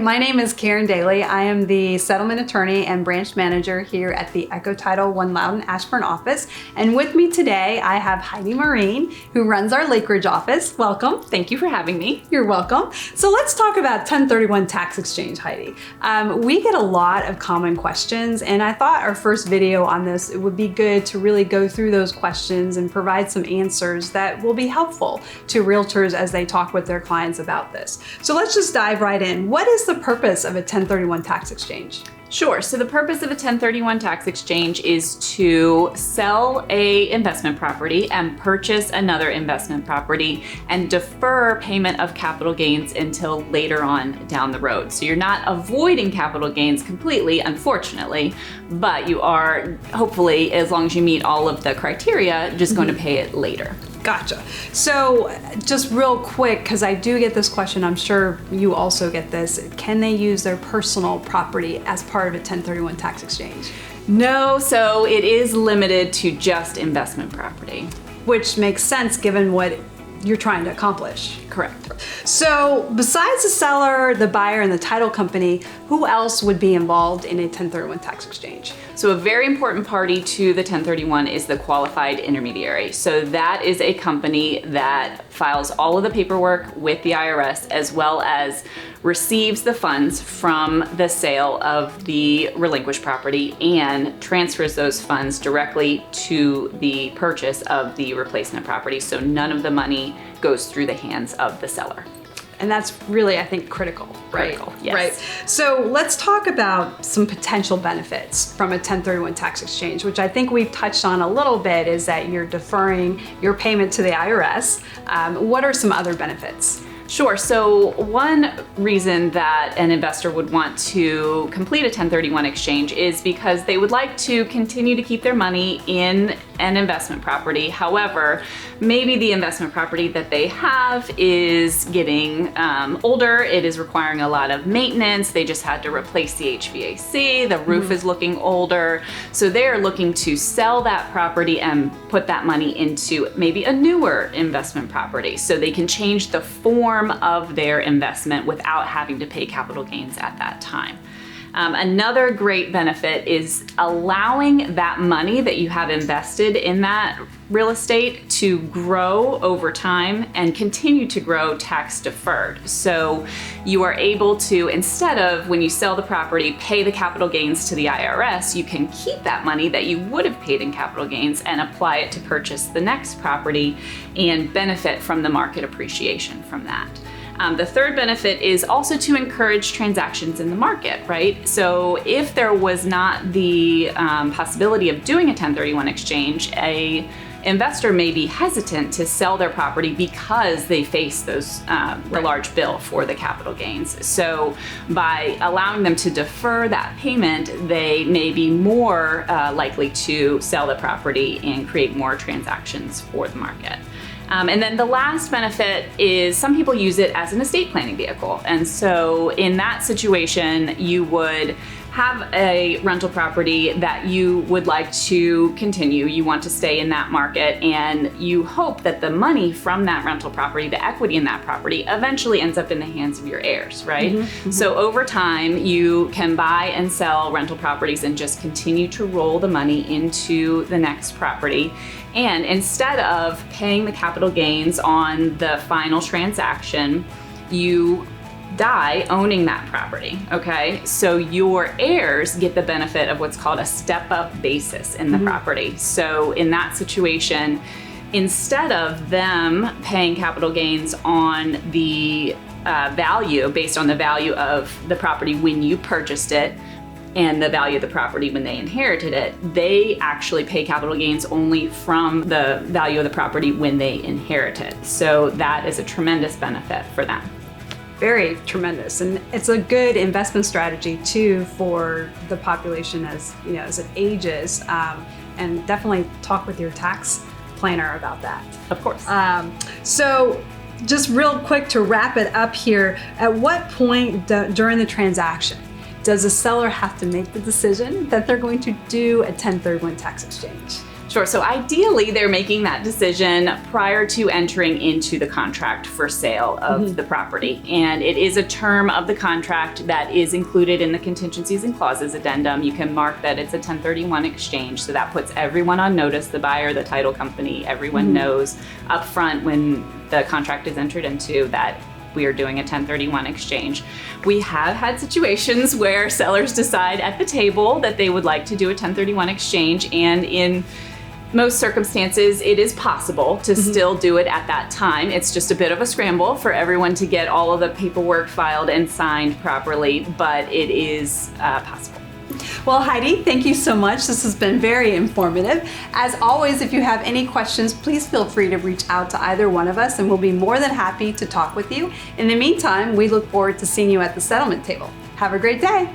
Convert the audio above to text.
My name is Karen Daly. I am the settlement attorney and branch manager here at the EKKO Title One Loudoun Ashburn office. And with me today, I have Heidi Marine, who runs our Lake Ridge office. Welcome. Thank you for having me. You're welcome. So let's talk about 1031 tax exchange, Heidi. We get a lot of common questions, and I thought our first video on this, it would be good to really go through those questions and provide some answers that will be helpful to realtors as they talk with their clients about this. So let's just dive right in. What is the purpose of a 1031 tax exchange? Sure. So the purpose of a 1031 tax exchange is to sell a investment property and purchase another investment property and defer payment of capital gains until later on down the road. So you're not avoiding capital gains completely, unfortunately, but you are hopefully, as long as you meet all of the criteria, just going to pay it later. Gotcha. So just real quick, because I do get this question, I'm sure you also get this, can they use their personal property as part of a 1031 tax exchange? No, so it is limited to just investment property. Which makes sense given what you're trying to accomplish. Correct. So besides the seller, the buyer, and the title company, who else would be involved in a 1031 tax exchange? So a very important party to the 1031 is the qualified intermediary. So that is a company that files all of the paperwork with the IRS as well as receives the funds from the sale of the relinquished property and transfers those funds directly to the purchase of the replacement property. So none of the money goes through the hands of the seller. And that's really, I think, critical, right? Critical, yes. Right. So let's talk about some potential benefits from a 1031 tax exchange, which I think we've touched on a little bit, is that you're deferring your payment to the IRS. What are some other benefits? Sure. So one reason that an investor would want to complete a 1031 exchange is because they would like to continue to keep their money in an investment property. However, maybe the investment property that they have is getting older. It is requiring a lot of maintenance. They just had to replace the HVAC. The roof is looking older. So they're looking to sell that property and put that money into maybe a newer investment property so they can change the form of their investment without having to pay capital gains at that time. Another great benefit is allowing that money that you have invested in that real estate to grow over time and continue to grow tax deferred. So you are able to, instead of when you sell the property, pay the capital gains to the IRS, you can keep that money that you would have paid in capital gains and apply it to purchase the next property and benefit from the market appreciation from that. The third benefit is also to encourage transactions in the market, right? So if there was not the possibility of doing a 1031 exchange, a investor may be hesitant to sell their property because they face those the large bill for the capital gains. So by allowing them to defer that payment, they may be more likely to sell the property and create more transactions for the market. And then the last benefit is some people use it as an estate planning vehicle. And so in that situation, you would have a rental property that you would like to continue. You want to stay in that market, and you hope that the money from that rental property, the equity in that property, eventually ends up in the hands of your heirs, right? So over time, you can buy and sell rental properties and just continue to roll the money into the next property. And instead of paying the capital gains on the final transaction, you die owning that property, okay? So your heirs get the benefit of what's called a step-up basis in the property. So in that situation, instead of them paying capital gains on the value, based on the value of the property when you purchased it, and the value of the property when they inherited it, they actually pay capital gains only from the value of the property when they inherit it. So that is a tremendous benefit for them. Very tremendous, and it's a good investment strategy too for the population as you know as it ages, and definitely talk with your tax planner about that. Of course. So just real quick to wrap it up here, at what point during the transaction does the seller have to make the decision that they're going to do a 1031 tax exchange? Sure. So ideally, they're making that decision prior to entering into the contract for sale of the property. And it is a term of the contract that is included in the contingencies and clauses addendum. You can mark that it's a 1031 exchange. So that puts everyone on notice, the buyer, the title company, everyone knows up front when the contract is entered into that we are doing a 1031 exchange. We have had situations where sellers decide at the table that they would like to do a 1031 exchange, and in most circumstances, it is possible to still do it at that time. It's just a bit of a scramble for everyone to get all of the paperwork filed and signed properly, but it is possible. Well, Heidi, thank you so much. This has been very informative. As always, if you have any questions, please feel free to reach out to either one of us, and we'll be more than happy to talk with you. In the meantime, we look forward to seeing you at the settlement table. Have a great day.